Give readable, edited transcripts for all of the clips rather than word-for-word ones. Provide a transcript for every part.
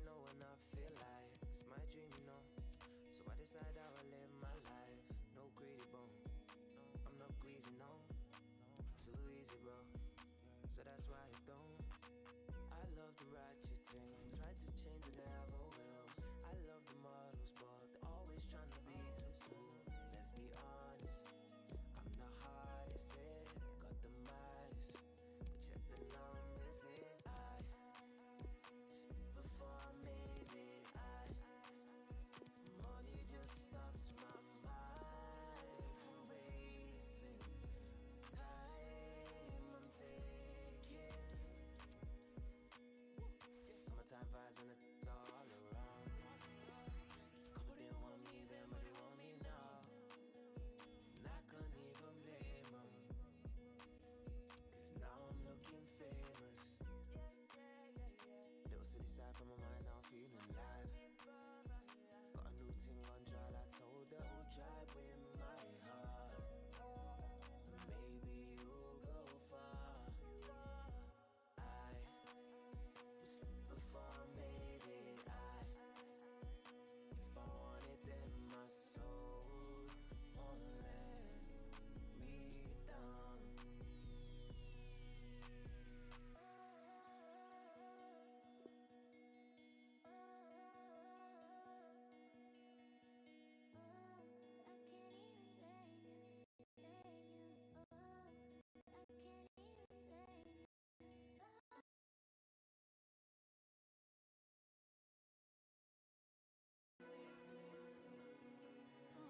Know when I feel like it's my dream, you know. So I decide I will live my life. No greedy bone. I'm not greasy, no. Too easy, bro. So that's why I don't. I love the ratchet thing. Tried to change but never will. I love the models, but they're always trying to be too cool. Let's be honest. I'm the hardest hit. Got the maddest. But check the numbers in. Before I made it, money just stops my mind from racing. Time I'm taking. Summertime vibes and it's all around. Couple didn't want me then, but they want me now. And I couldn't even blame them, 'cause now I'm looking famous. Little silly side from my mind, now I'm feeling alive. Got a new thing on trial, I told her, oh, drive with my heart. Maybe you'll go far. Before I made it, if I want it, then my soul won't let me down.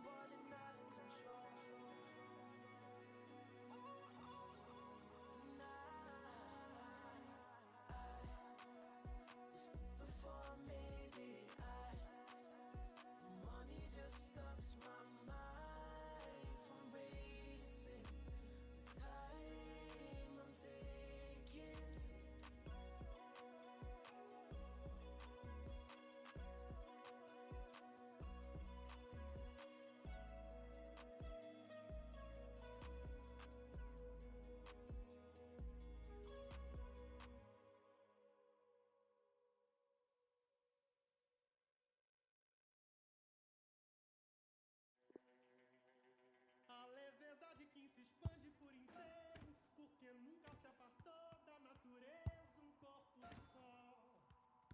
Balling out of control. Before I made it, money just stops my mind from racing. Time I'm taking. A leveza de quem se expande por inteiro, porque nunca se apartou da natureza. Corpo só,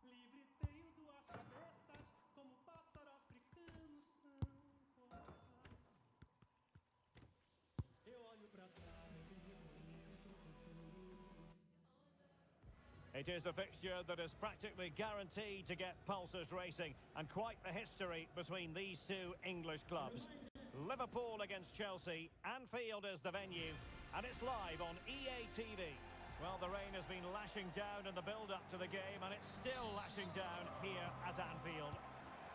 livre tenho duas cabeças, como pássaro africano são cortados. Eu olho pra trás e reconheço o futuro. It is a fixture that is practically guaranteed to get pulses racing, and quite the history between these two English clubs. Liverpool against Chelsea, Anfield is the venue, and it's live on EA TV. Well, the rain has been lashing down in the build-up to the game, and it's still lashing down here at Anfield.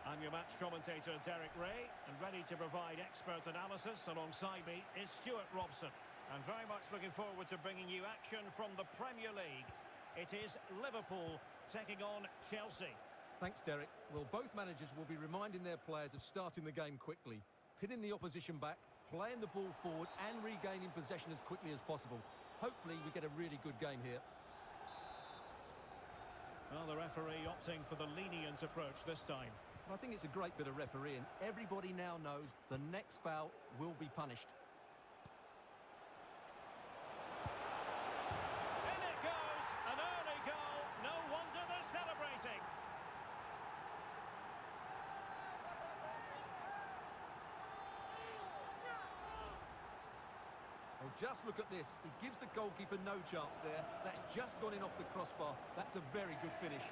I'm your match commentator, Derek Ray, and ready to provide expert analysis alongside me is Stuart Robson. And very much looking forward to bringing you action from the Premier League. It is Liverpool taking on Chelsea. Thanks, Derek. Well, both managers will be reminding their players of starting the game quickly, pinning the opposition back, playing the ball forward and regaining possession as quickly as possible. Hopefully we get a really good game here. Well, the referee opting for the lenient approach this time. I think it's a great bit of refereeing. Everybody now knows the next foul will be punished. In it goes! An early goal. No wonder they're celebrating. Well, just look at this. He gives the goalkeeper no chance there. That's just gone in off the crossbar. That's a very good finish.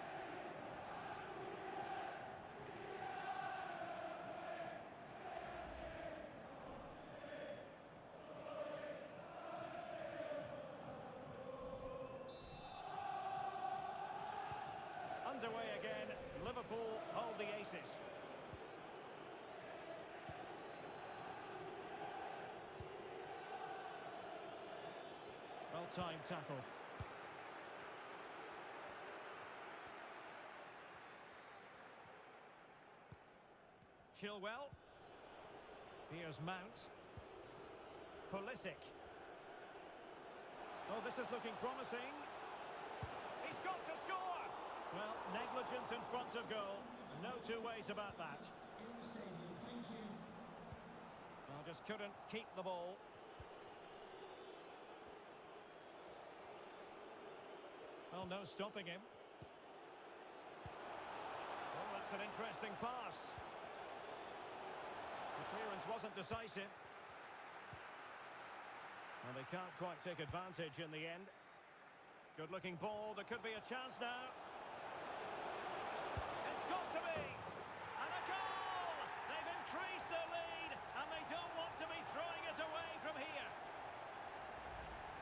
Underway again. Liverpool hold the aces. Well-timed tackle. Chilwell. Here's Mount. Pulisic. Oh, this is looking promising. He's got to score! Well, negligence in front of goal. No two ways about that. Well, just couldn't keep the ball. Well, no stopping him. Oh, that's an interesting pass. The clearance wasn't decisive. And they can't quite take advantage in the end. Good-looking ball. There could be a chance now. It's got to be! And a goal! They've increased their lead, and they don't want to be throwing it away from here.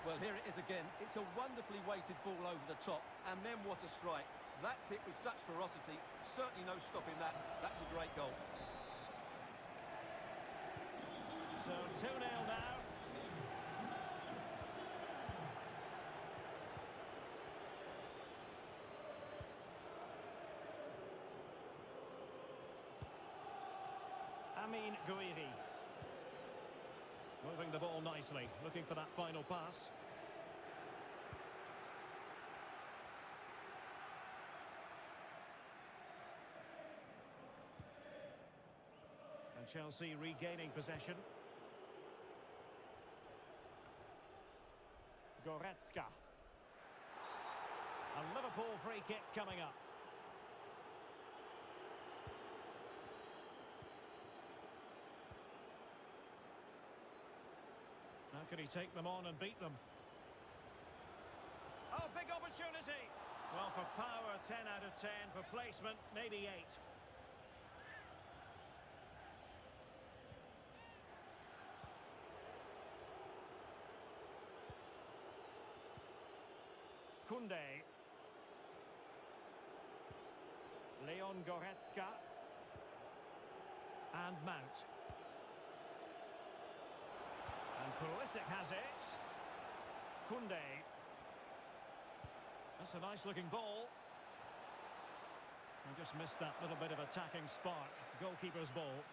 Well, here it is again. It's a wonderfully weighted ball over the top, and then what a strike. That's hit with such ferocity. Certainly no stopping that. That's a great goal. So 2-0 now. Amin Gouiri. Moving the ball nicely, looking for that final pass. And Chelsea regaining possession. Goretzka. A Liverpool free kick coming up. How can he take them on and beat them? Oh, big opportunity! Well, for power, 10 out of 10. For placement, maybe 8. Koundé. Leon Goretzka. And Mount. And Pulisic has it. Koundé. That's a nice-looking ball. I just missed that little bit of attacking spark. Goalkeeper's ball.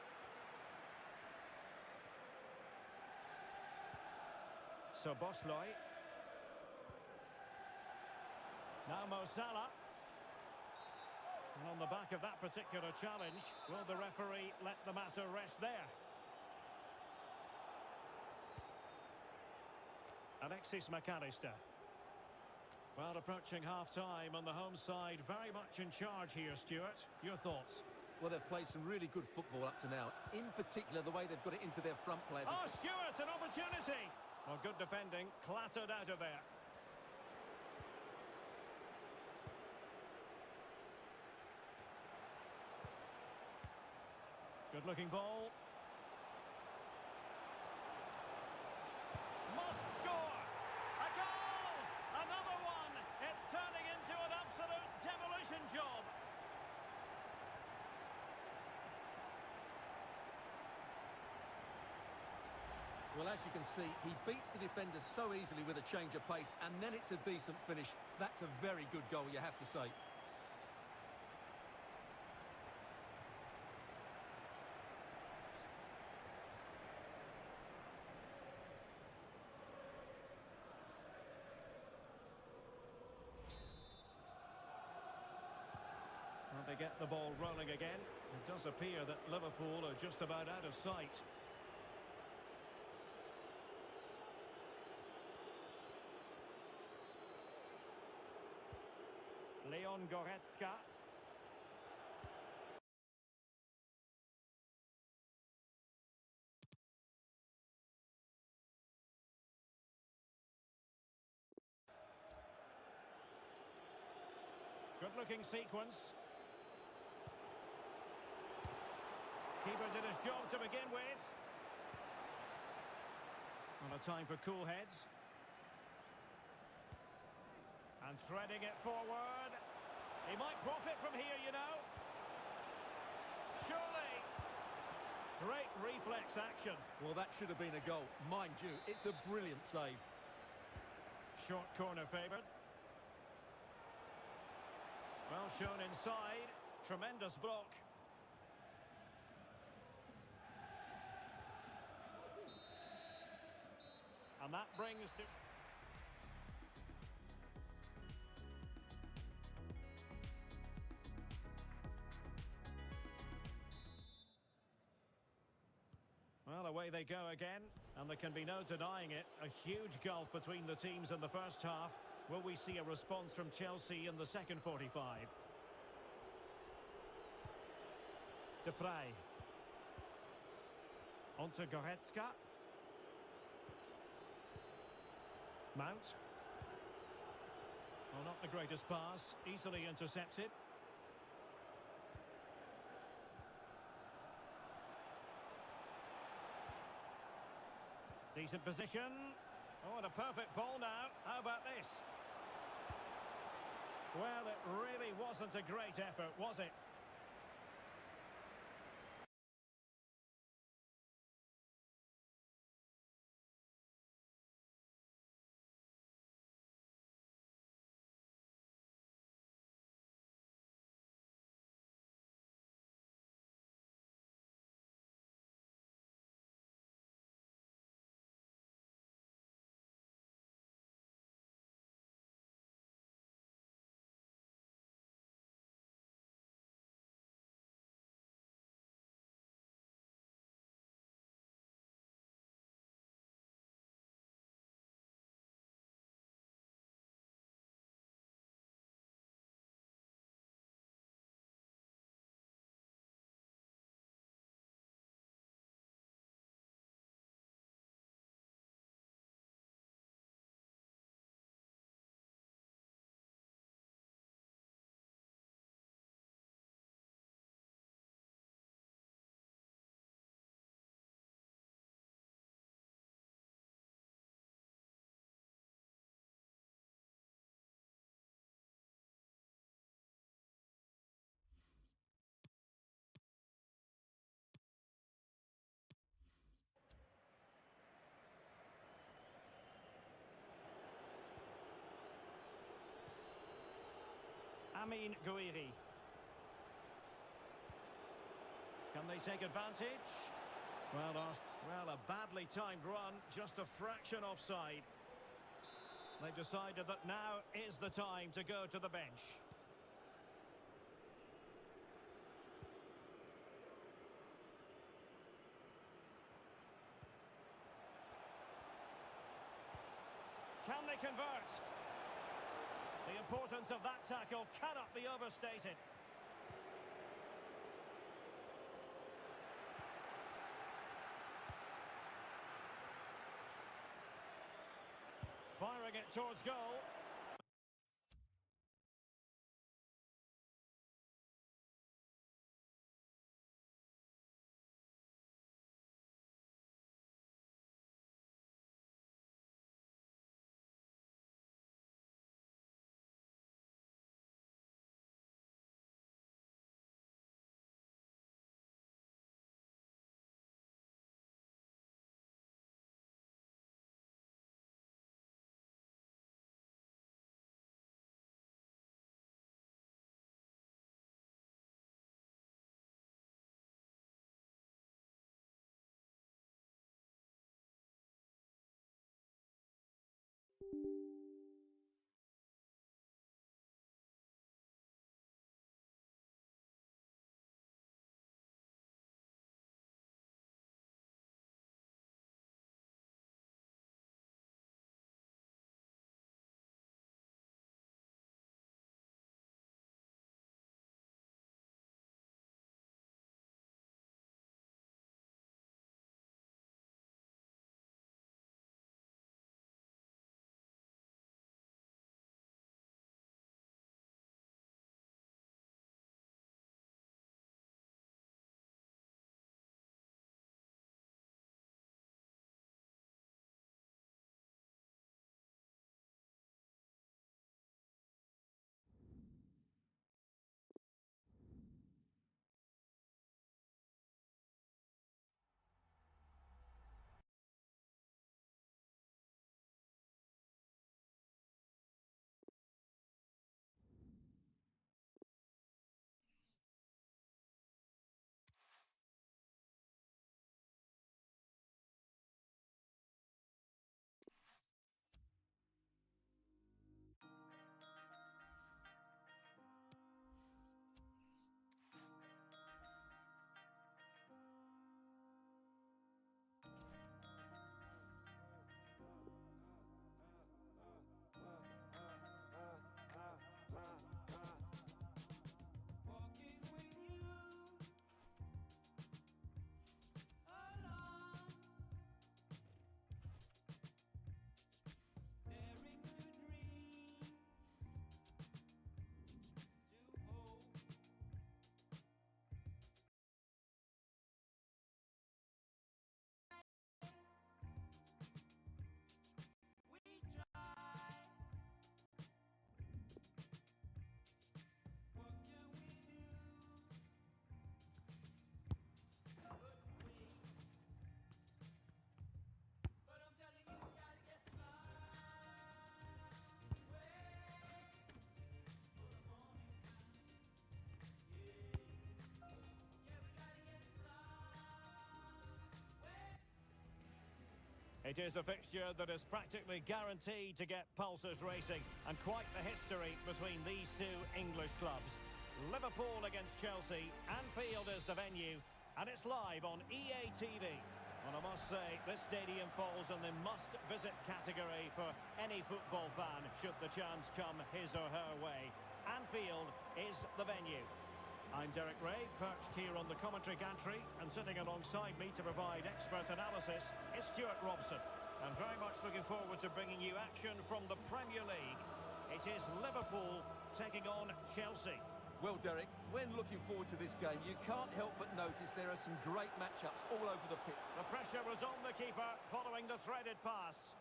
So Bosley. Now Mo Salah. And on the back of that particular challenge, will the referee let the matter rest there? Alexis McAllister. Well, approaching half-time on the home side, very much in charge here, Stuart. Your thoughts? Well, they've played some really good football up to now. In particular, the way they've got it into their front players. Oh, Stuart, an opportunity! Well, good defending, clattered out of there. Good-looking ball. Must score! A goal! Another one! It's turning into an absolute demolition job. Well, as you can see, he beats the defender so easily with a change of pace, and then it's a decent finish. That's a very good goal, you have to say. they get the ball rolling again. It does appear that Liverpool are just about out of sight. Leon Goretzka. Good-looking sequence. Keeper did his job to begin with. Not a time for cool heads. And threading it forward. He might profit from here, you know. Surely. Great reflex action. Well, that should have been a goal. Mind you, it's a brilliant save. Short corner favoured. Well shown inside. Tremendous block. And that brings to... Well, away they go again, and there can be no denying it. A huge gulf between the teams in the first half. Will we see a response from Chelsea in the second 45? De Vrij. On to Goretzka. Mount. Well, not the greatest pass. Easily intercepted. Decent position. Oh, and a perfect ball now. How about this? Well, it really wasn't a great effort, was it? Amin Gouiri. Can they take advantage? Well, a badly timed run, just a fraction offside. They've decided that now is the time to go to the bench. Can they convert? The importance of that tackle cannot be overstated. Firing it towards goal. It is a fixture that is practically guaranteed to get pulses racing, and quite the history between these two English clubs. Liverpool against Chelsea, Anfield is the venue, and it's live on EA TV. And I must say, this stadium falls in the must-visit category for any football fan, should the chance come his or her way. Anfield is the venue. I'm Derek Ray, perched here on the commentary gantry, and sitting alongside me to provide expert analysis is Stuart Robson. And very much looking forward to bringing you action from the Premier League. It is Liverpool taking on Chelsea. Well, Derek, when looking forward to this game, you can't help but notice there are some great matchups all over the pitch. The pressure was on the keeper following the threaded pass.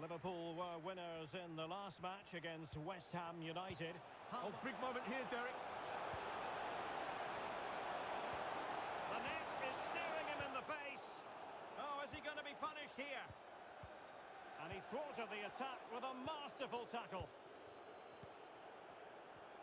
Liverpool were winners in the last match against West Ham United. Oh, big moment here, Derek. The net is staring him in the face. Oh, is he going to be punished here? And he thwarted the attack with a masterful tackle.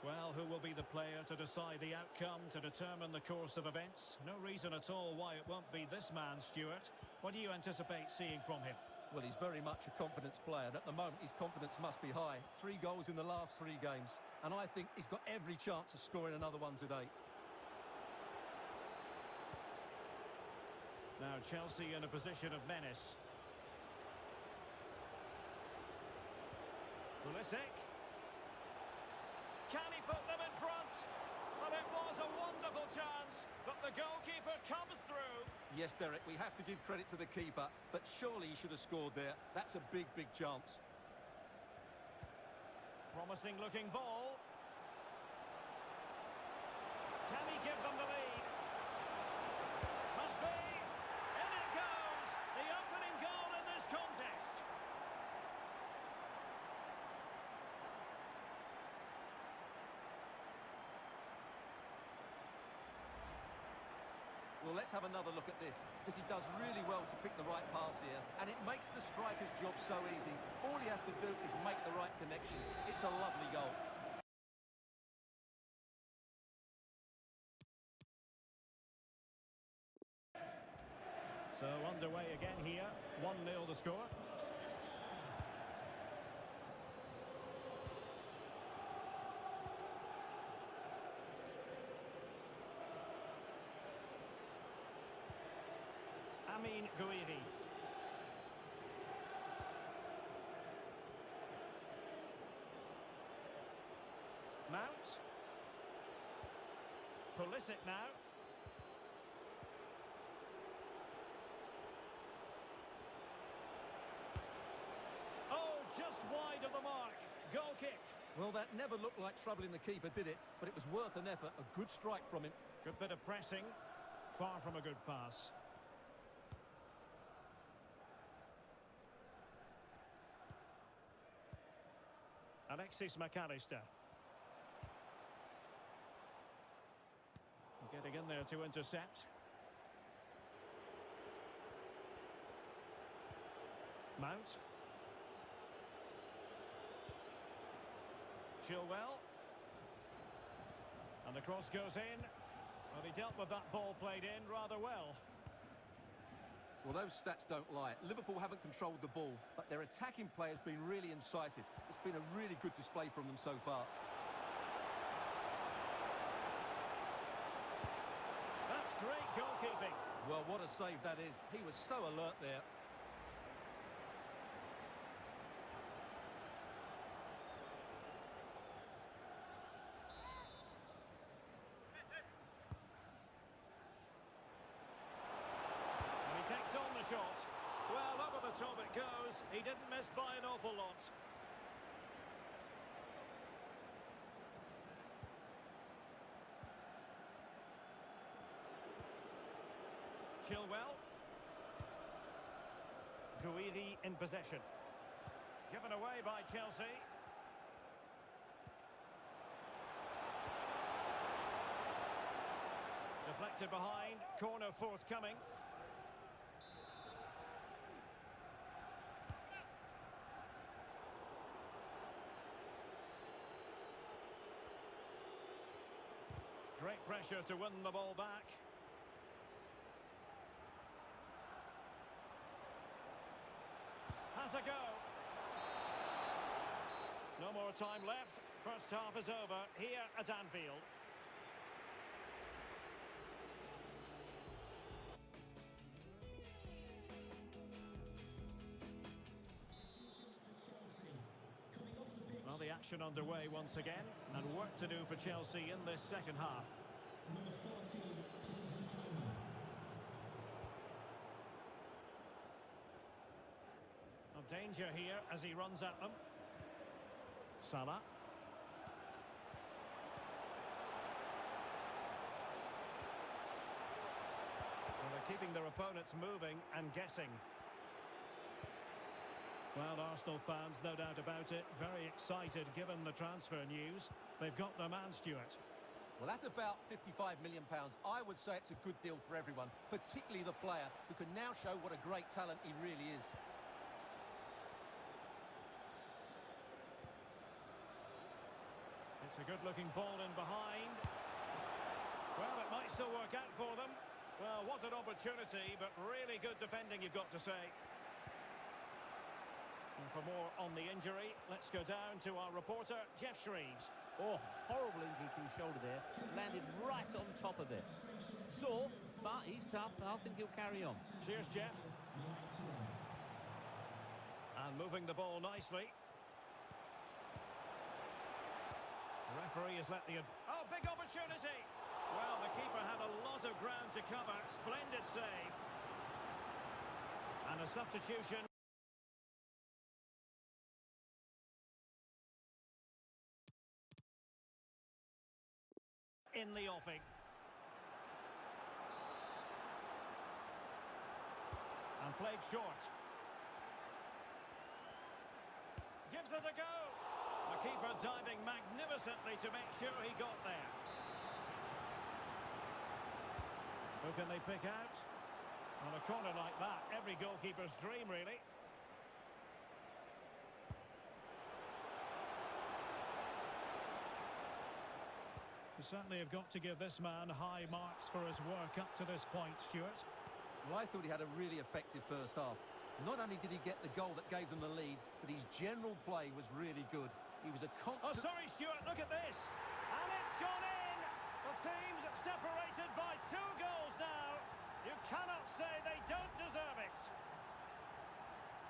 Well, who will be the player to decide the outcome, to determine the course of events? No reason at all why it won't be this man, Stuart. What do you anticipate seeing from him? Well, he's very much a confidence player, and at the moment his confidence must be high. 3 goals in the last 3 games, and I think he's got every chance of scoring another one today. Now Chelsea in a position of menace. Pulisic. Can he put them in front? Well, it was a wonderful chance, but the goalkeeper comes through. Yes, Derek, we have to give credit to the keeper, but surely he should have scored there. That's a big, big chance. Promising looking ball. Can he give them the lead? Must be. In it goes. The opening goal in this contest. Well, let's have another look at this, because he does really well to pick the right pass here, and it makes the striker's job so easy. All he has to do is make the right connection. It's a lovely goal. So underway again here, 1-0 the score. Guiri. Mount. Pulisic now. Oh, just wide of the mark. Goal kick. Well, that never looked like troubling the keeper, did it? But it was worth an effort. A good strike from him. Good bit of pressing. Far from a good pass. Alexis McAllister. Getting in there to intercept. Mount. Chilwell. And the cross goes in. Well, he dealt with that ball played in rather well. Well, those stats don't lie. Liverpool haven't controlled the ball, but their attacking play has been really incisive. It's been a really good display from them so far. That's great goalkeeping. Well, what a save that is. He was so alert there. Takes on the shot. Well, over the top it goes. He didn't miss by an awful lot. Chilwell. Guiri in possession. Given away by Chelsea. Deflected behind. Corner forthcoming. pressure to win the ball back. Has a go. No more time left. First half is over here at Anfield. Well, the action underway once again, and work to do for Chelsea in this second half. Danger here as he runs at them. Salah. Well, they're keeping their opponents moving and guessing. Well, Arsenal fans, no doubt about it, very excited given the transfer news. They've got their man, Stuart. Well, that's about £55 million. I would say it's a good deal for everyone, particularly the player, who can now show what a great talent he really is. It's a good-looking ball in behind. Well, it might still work out for them. Well, what an opportunity, but really good defending, you've got to say. And for more on the injury, let's go down to our reporter, Jeff Shreves. Oh, horrible injury to his shoulder there. Landed right on top of it. Sore, but he's tough, and I think he'll carry on. Cheers, Jeff. And moving the ball nicely. The referee has let the... Oh, big opportunity! Well, the keeper had a lot of ground to cover. Splendid save. And a substitution. In the offing. And played short. Gives it a go. The keeper diving magnificently to make sure he got there. Who can they pick out? On a corner like that, every goalkeeper's dream, really. You certainly have got to give this man high marks for his work up to this point, Stuart. Well, I thought he had a really effective first half. Not only did he get the goal that gave them the lead, but his general play was really good. He was a constant... Oh, sorry, Stuart, look at this. And it's gone in. The team's separated by 2 goals now. You cannot say they don't deserve it.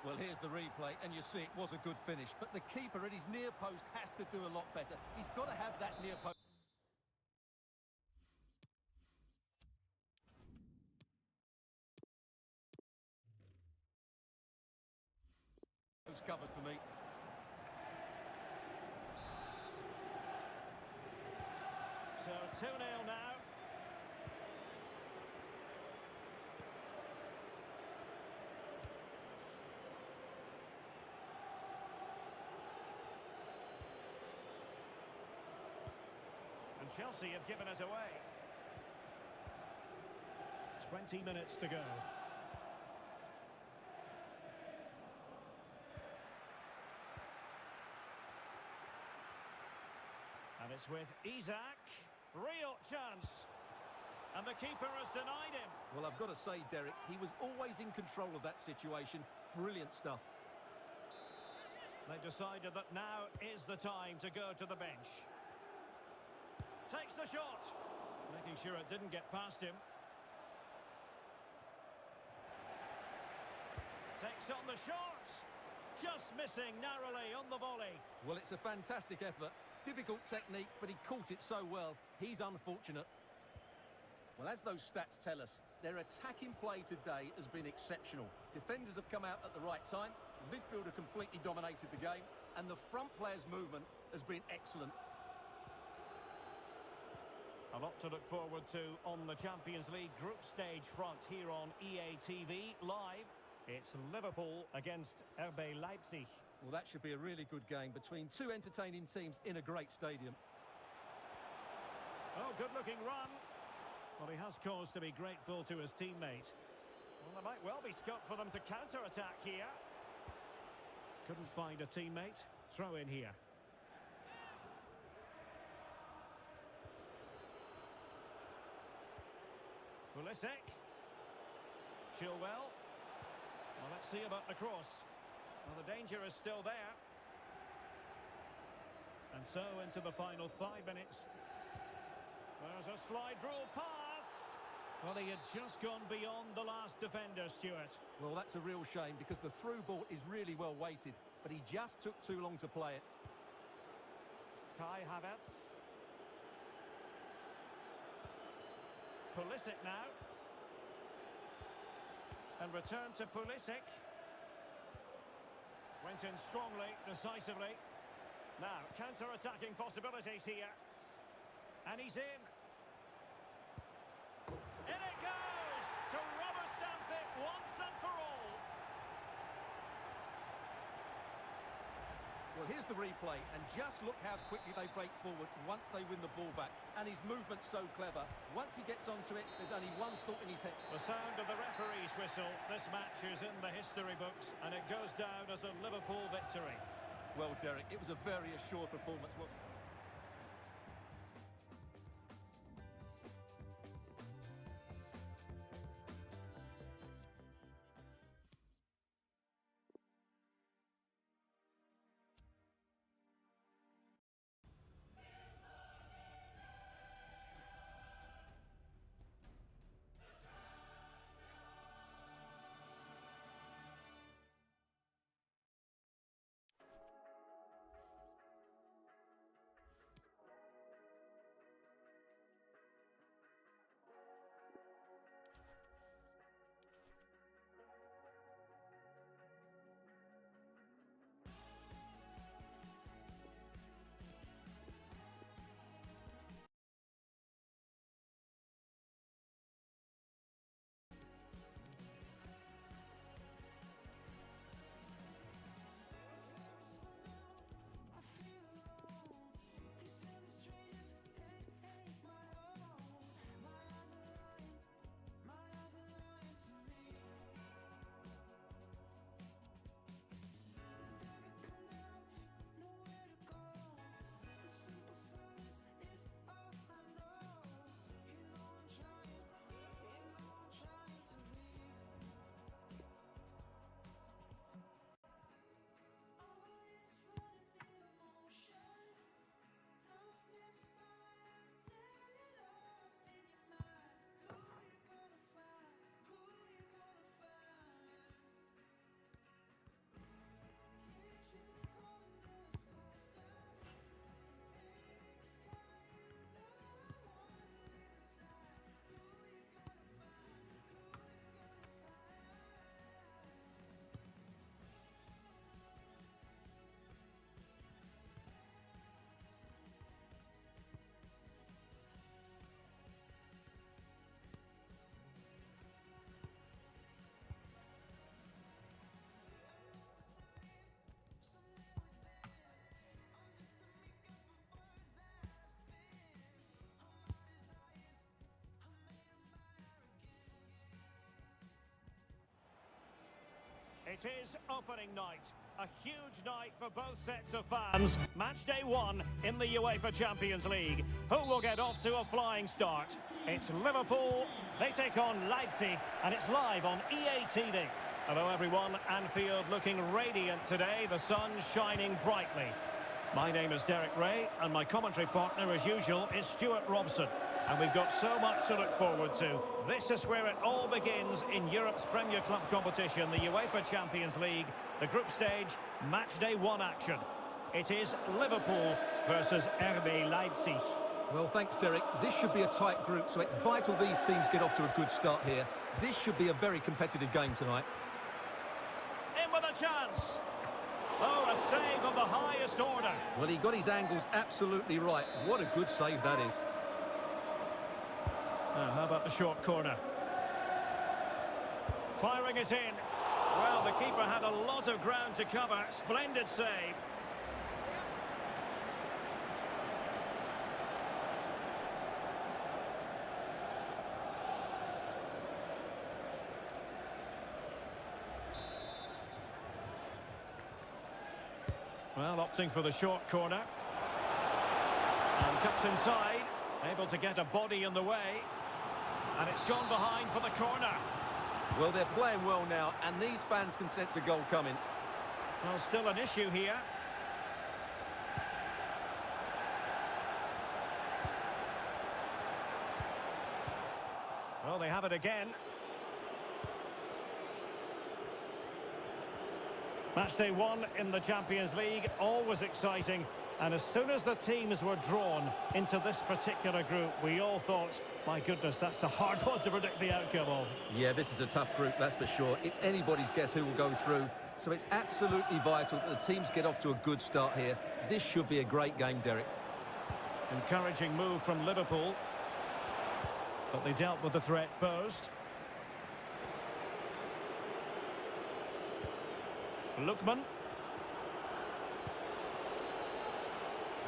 Well, here's the replay, and you see it was a good finish. But the keeper at his near post has to do a lot better. He's got to have that near post. Covered for me. So 2-0 now. And Chelsea have given us away. 20 minutes to go. And it's with Isak. Real chance. And the keeper has denied him. Well, I've got to say, Derek, he was always in control of that situation. Brilliant stuff. They decided that now is the time to go to the bench. Takes the shot. Making sure it didn't get past him. Takes on the shot. Just missing narrowly on the volley. Well, it's a fantastic effort. Difficult technique, but he caught it so well. He's unfortunate. Well, as those stats tell us, their attacking play today has been exceptional. Defenders have come out at the right time. The midfielder completely dominated the game. And the front player's movement has been excellent. A lot to look forward to on the Champions League group stage front here on EA TV Live. It's Liverpool against RB Leipzig. Well, that should be a really good game between 2 entertaining teams in a great stadium. Oh, good-looking run. Well, he has cause to be grateful to his teammate. Well, there might well be scope for them to counter-attack here. Couldn't find a teammate. Throw in here. Pulisic. Chilwell. Well, let's see about the cross. Well, the danger is still there. And so into the final 5 minutes. There's a slide rule pass. Well, he had just gone beyond the last defender, Stuart. Well, that's a real shame because the through ball is really well weighted, but he just took too long to play it. Kai Havertz. Pulisic now. And return to Pulisic. Went in strongly, decisively. Now, counter-attacking possibilities here. And he's in. In it goes! To rubber stamp it once and for all. Well, here's the replay, and just look how quickly they break forward once they win the ball back. And his movement's so clever. Once he gets onto it, there's only one thought in his head. The sound of the referee's whistle. This match is in the history books, and it goes down as a Liverpool victory. Well, Derek, it was a very assured performance. Well, it is opening night. A huge night for both sets of fans. Match day 1 in the UEFA Champions League. Who will get off to a flying start? It's Liverpool. They take on Leipzig, and it's live on EA TV. Hello everyone. Anfield looking radiant today. The sun shining brightly. My name is Derek Ray, and my commentary partner, as usual, is Stuart Robson. And we've got so much to look forward to. This is where it all begins in Europe's Premier Club competition, the UEFA Champions League, the group stage, match day 1 action. It is Liverpool versus RB Leipzig. well, thanks, Derek. This should be a tight group, so it's vital these teams get off to a good start here. This should be a very competitive game tonight. In with a chance. Oh, a save of the highest order. Well, he got his angles absolutely right. What a good save that is. How about the short corner? Firing it in. Well, the keeper had a lot of ground to cover. Splendid save. Well, opting for the short corner. And cuts inside. Able to get a body in the way. And it's gone behind for the corner. Well, they're playing well now, and these fans can sense a goal coming. Well, still an issue here. Well, they have it again. Matchday 1 in the Champions League, always exciting. And as soon as the teams were drawn into this particular group, we all thought, my goodness, that's a hard one to predict the outcome of. Yeah, this is a tough group, that's for sure. It's anybody's guess who will go through. So it's absolutely vital that the teams get off to a good start here. This should be a great game, Derek. Encouraging move from Liverpool. But they dealt with the threat posed. Lookman.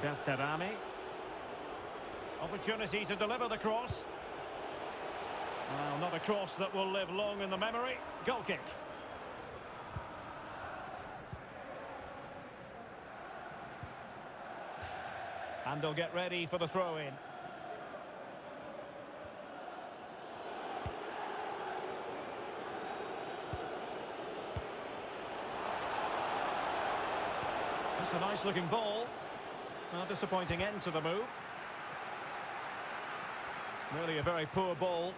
Berterame. Opportunity to deliver the cross. Well, not a cross that will live long in the memory. Goal kick. And they'll get ready for the throw-in. That's a nice-looking ball. A disappointing end to the move. Really a very poor ball.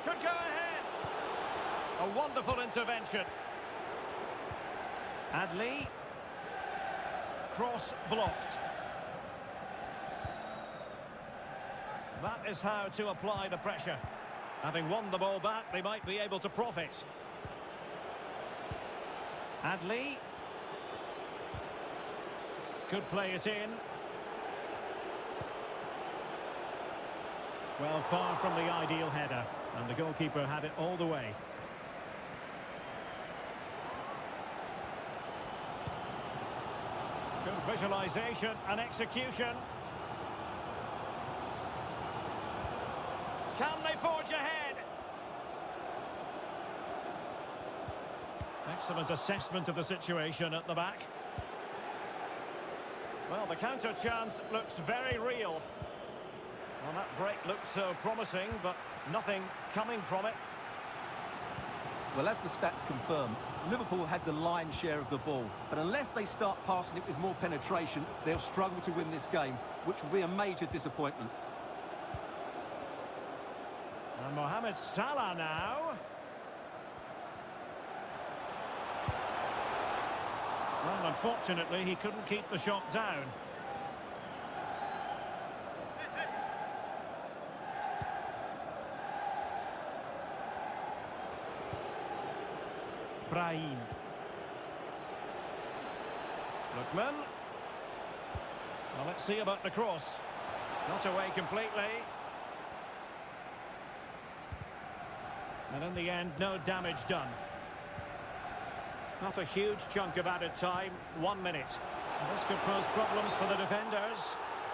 Could go ahead. A wonderful intervention. Adli. Cross blocked. That is how to apply the pressure. Having won the ball back, they might be able to profit. Adli. Could play it in. Well, far from the ideal header. And the goalkeeper had it all the way. Good visualisation and execution. Can they forge ahead? Excellent assessment of the situation at the back. Well, the counter chance looks very real. Well, that break looked so promising, but nothing coming from it. Well, as the stats confirm, Liverpool had the lion's share of the ball. But unless they start passing it with more penetration, they'll struggle to win this game, which will be a major disappointment. And Mohamed Salah now. Well, unfortunately, he couldn't keep the shot down. Brahim. Lookman. Well, let's see about the cross. Not away completely. And in the end, no damage done. Not a huge chunk of added time, 1 minute. And this could pose problems for the defenders.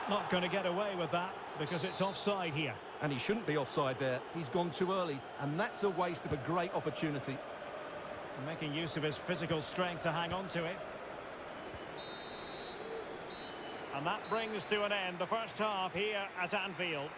Not going to get away with that because it's offside here. And he shouldn't be offside there. He's gone too early, and that's a waste of a great opportunity. Making use of his physical strength to hang on to it. And that brings to an end the first half here at Anfield.